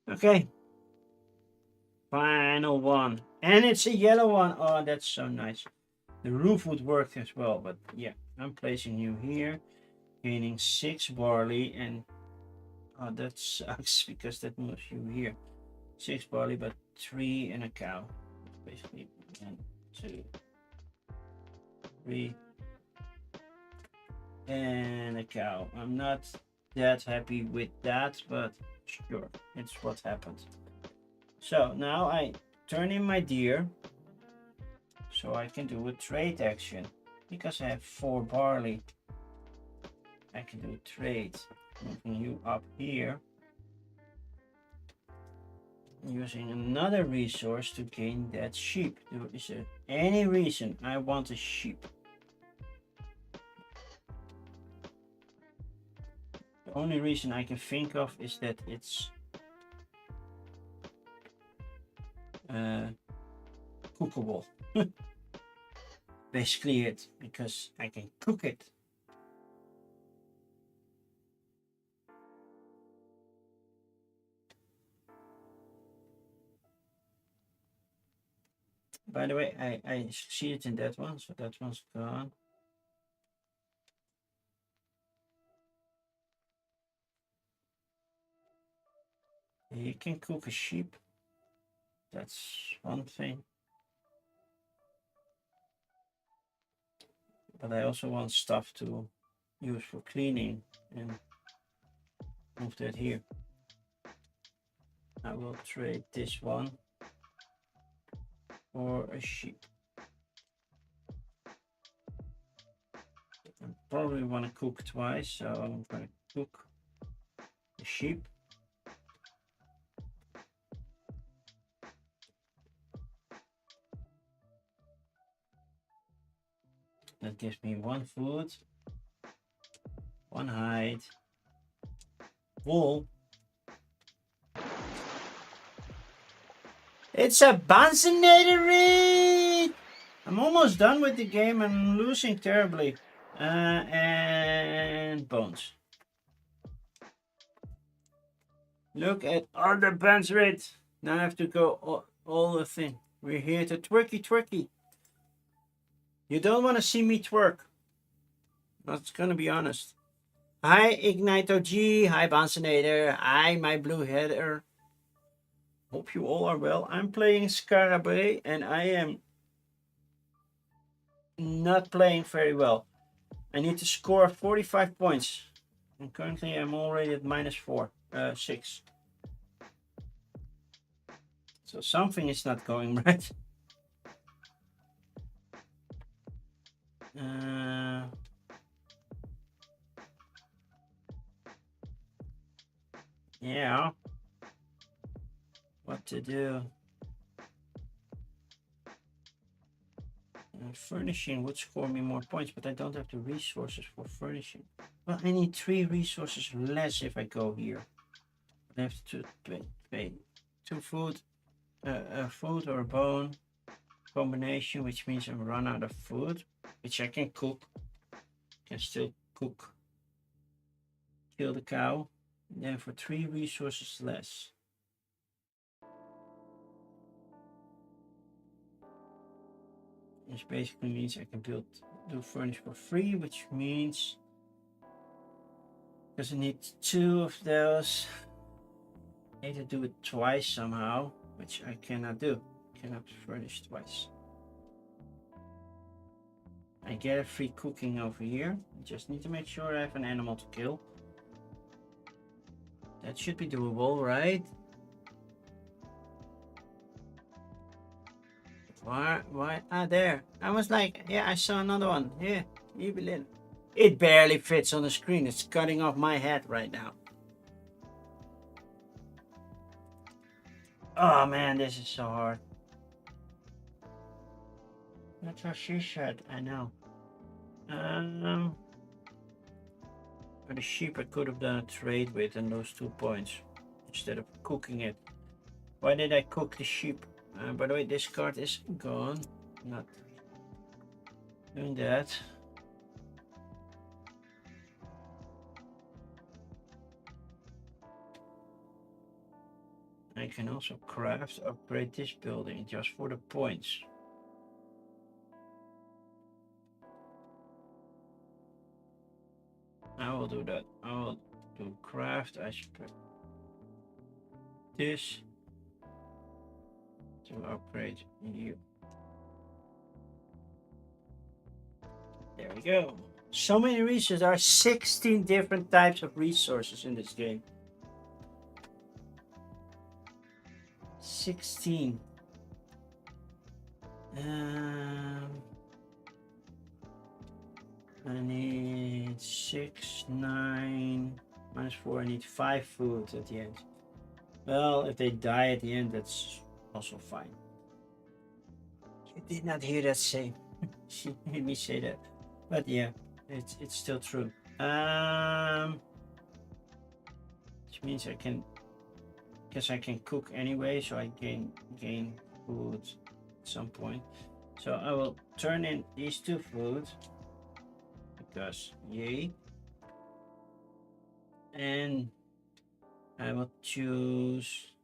Okay. Final one. And it's a yellow one. Oh, that's so nice. The roof would work as well, but yeah, I'm placing you here, gaining 6 barley, and oh, that sucks because that moves you here. 6 barley, but 3 and a cow. Basically 1, 2, 3, and a cow. I'm not that happy with that, but sure, it's what happened. So now I turn in my deer, so I can do a trade action. Because I have 4 barley, I can do a trade, moving you up here, using another resource to gain that sheep. Is there any reason I want a sheep? The only reason I can think of is that it's cookable. Basically it, because I can cook it. By the way, I succeeded in that one, so that one's gone. You can cook a sheep. That's one thing. But I also want stuff to use for cleaning, and move that here. I will trade this one for a sheep. I probably want to cook twice, so I'm going to cook the sheep. That gives me 1 food, 1 hide, wool. It's a Bansenator! I'm almost done with the game. I'm losing terribly. And bones. Look at all the bones red. Now I have to go all the thing. We're here to twerky. You don't want to see me twerk. That's gonna be honest. Hi Ignito G. Hi Bansenator. Hi my blue header. Hope you all are well. I'm playing Skara Brea and I am not playing very well. I need to score 45 points. And currently I'm already at -6. So something is not going right. Yeah. What to do? Furnishing would score me more points, but I don't have the resources for furnishing. Well, I need 3 resources less if I go here. I have to pay 2 food, a food or a bone combination, which means I run out of food, which I can cook. Can still cook. Kill the cow. And then for 3 resources less. Which basically means I can do furnish for free, which means because I need 2 of those. I need to do it twice somehow. which I cannot do. Cannot furnish twice. I get a free cooking over here. I just need to make sure I have an animal to kill. That should be doable, right? Why? Ah, there. I was like, yeah, I saw another one. Yeah, Evelyn. It barely fits on the screen. It's cutting off my head right now. Oh man, this is so hard. That's what she said, I know. For the sheep I could have done a trade with and those 2 points instead of cooking it. Why did I cook the sheep? By the way, this card is gone. Not doing that. I can also craft, upgrade this building just for the points. I will do that. I will do craft. I should put this to upgrade you. There we go. So many resources. There are 16 different types of resources in this game. 16. I need 6, 9, -4. I need 5 food at the end. Well, if they die at the end, that's also fine. You did not hear that say. She made me say that. But yeah, it's still true. Which means I can, guess I can cook anyway, so I gain food at some point. So I will turn in these 2 food because yay. And I will choose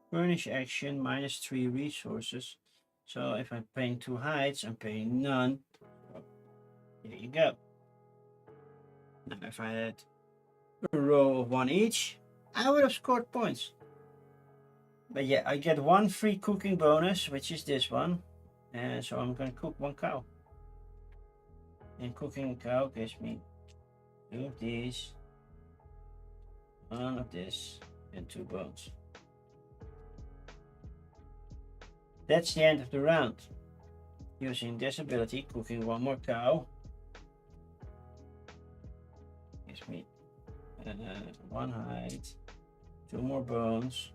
furnish action -3 resources. So if I'm paying 2 hides, I'm paying none. So here you go. Now if I had a row of 1 each, I would have scored points. But yeah, I get 1 free cooking bonus, which is this one. And so I'm going to cook 1 cow. And cooking a cow gives me 2 of these, 1 of this, and 2 bones. That's the end of the round. Using this ability, cooking 1 more cow gives me 1 hide, 2 more bones,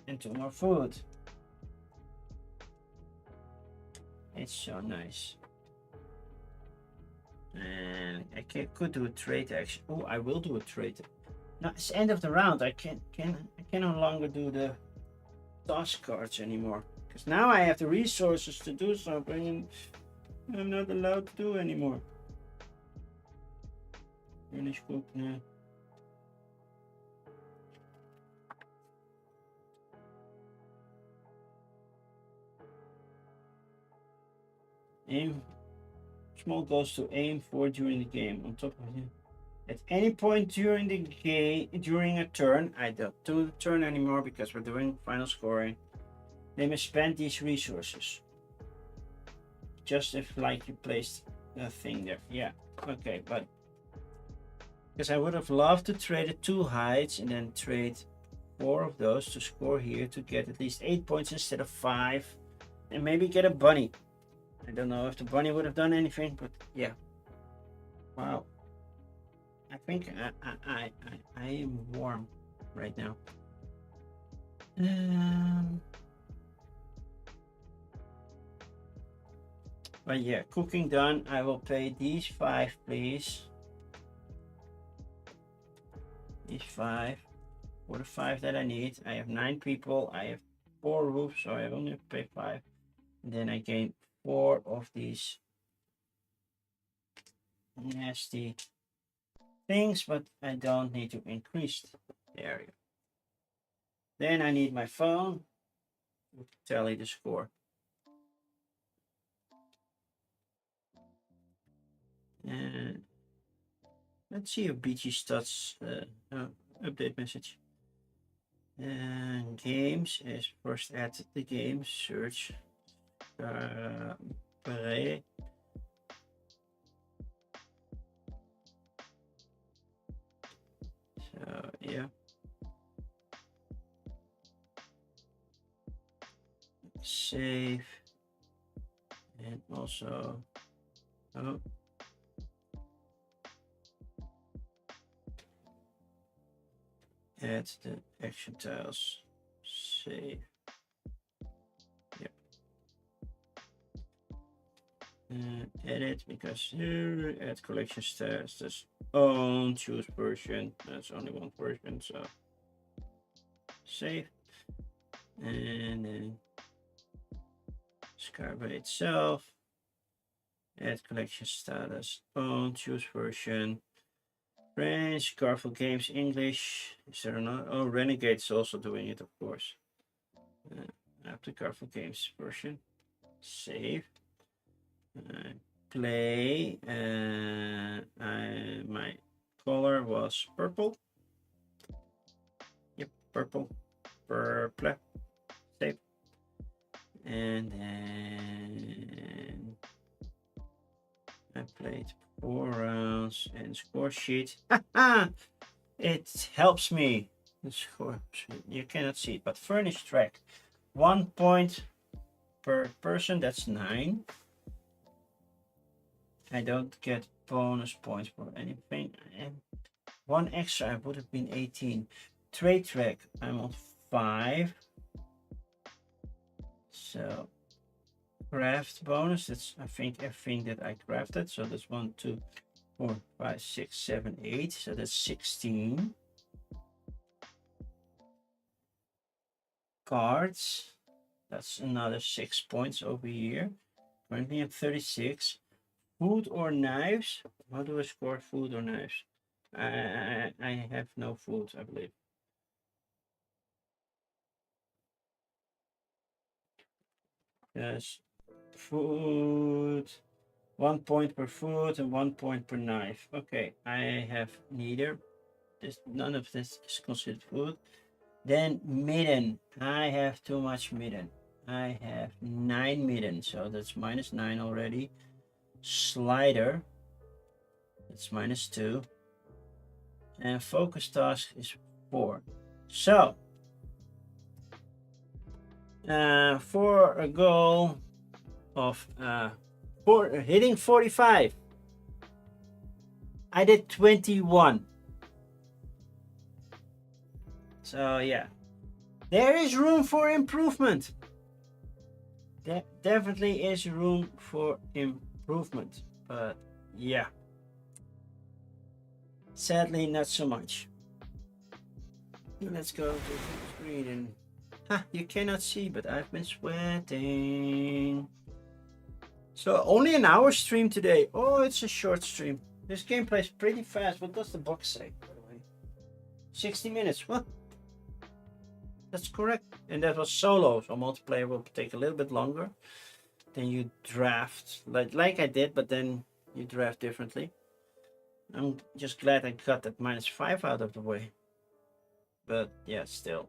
and 2 more food. It's so nice. And I could do a trade action. Oh, I will do a trade. Now it's the end of the round. I can no longer do the task cards anymore because now I have the resources to do something, and I'm not allowed to do anymore. Finish cook now. Aim. Small goals to aim for during the game. On top of it, at any point during the game, during a turn, I don't do the turn anymore because we're doing final scoring. They must spend these resources. Just if like you placed a thing there. Yeah, okay, but because I would have loved to trade the 2 hides and then trade 4 of those to score here to get at least 8 points instead of 5, and maybe get a bunny. I don't know if the bunny would have done anything, but yeah. Wow. I think I am warm right now. But yeah, cooking done. I will pay these 5, please. These 5 for the 5 that I need. I have 9 people. I have 4 roofs, so I only have to pay 5. And then I gain 4 of these nasty things, but I don't need to increase the area. Then I need my phone to tally the score. And let's see if BG stats update message. And games is first add the game, search Brea. So yeah. Save. And also oh, add the action tiles. Save. Yep. Edit because here add collection status. On choose version. That's only one version, so save. And then Skara Brea itself. Add collection status. On choose version. French, Garphill Games, English. Is there another? Oh, Renegade's also doing it, of course. I have the Garphill Games version. Save. Play. My color was purple. Yep, purple. Purple. Save. And then I played 4 rounds and score sheet. It helps me. You cannot see it, but furnished track. 1 point per person, that's 9. I don't get bonus points for anything. And 1 extra, I would have been 18. Trade track, I'm on 5. So craft bonus, that's I think everything that I crafted. So that's 1, 2, 4, 5, 6, 7, 8. So that's 16. Cards, that's another 6 points over here. Currently at 36. Food or knives? How do I score food or knives? I have no food, I believe. Yes, food. 1 point per food and 1 point per knife. Okay, I have neither. None of this is considered food. Then midden. I have too much midden. I have 9 midden, so that's -9 already. Slider. That's -2. And focus task is 4. So, for a goal of hitting 45, I did 21. So yeah, there is room for improvement. There definitely is room for improvement, but yeah, sadly not so much. Let's go to the screen and you cannot see, but I've been sweating. So only an hour stream today. Oh, it's a short stream. This game plays pretty fast. What does the box say, by the way? 60 minutes. What? That's correct. And that was solo, so multiplayer will take a little bit longer. Then you draft like I did, but then you draft differently. I'm just glad I got that -5 out of the way. But yeah, still.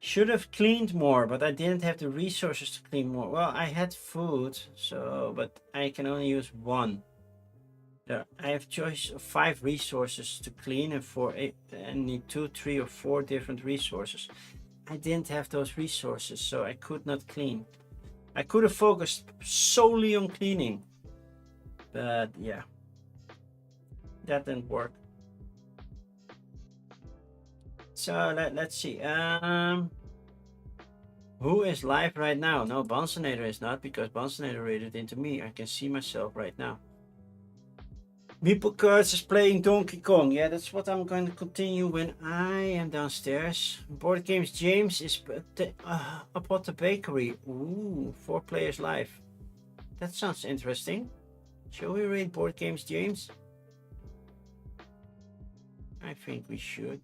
Should have cleaned more, but I didn't have the resources to clean more. Well, I had food, so but I can only use 1. I have choice of 5 resources to clean and need 2, 3, or 4 different resources. I didn't have those resources, so I could not clean. I could have focused solely on cleaning, but yeah, that didn't work. So let's see. Who is live right now? No, Bonsonator is not, because Bonsonator raided into me. I can see myself right now. Meeple Curse is playing Donkey Kong. Yeah, that's what I'm going to continue when I am downstairs. Board Games James is up at the bakery. Ooh, 4 players live. That sounds interesting. Shall we raid Board Games James? I think we should.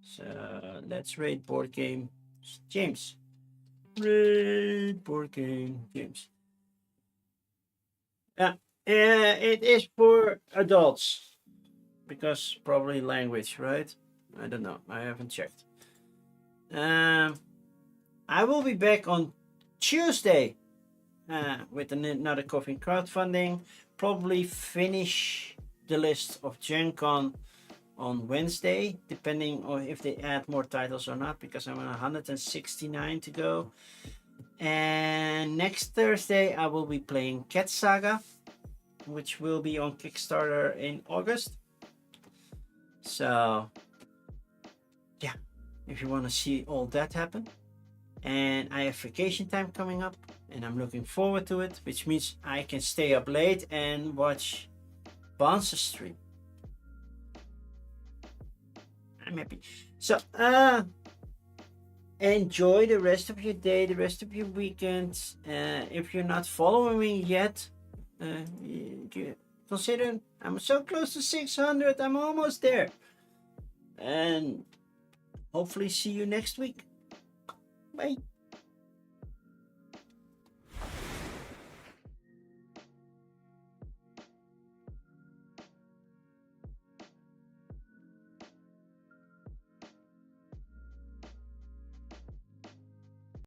So let's raid Board Game James. Raid Board Game James. Yeah, It is for adults because probably language, right? I don't know. I haven't checked. I will be back on Tuesday with another coffee crowdfunding. Probably finish the list of Gen Con on Wednesday, depending on if they add more titles or not, because I'm on 169 to go. And next Thursday, I will be playing Cat Saga, which will be on Kickstarter in August. So, yeah, if you want to see all that happen. And I have vacation time coming up, and I'm looking forward to it, which means I can stay up late and watch Bonce's stream. I'm happy. So, enjoy the rest of your day, the rest of your weekend. If you're not following me yet, consider I'm so close to 600. I'm almost there. And hopefully see you next week. Bye.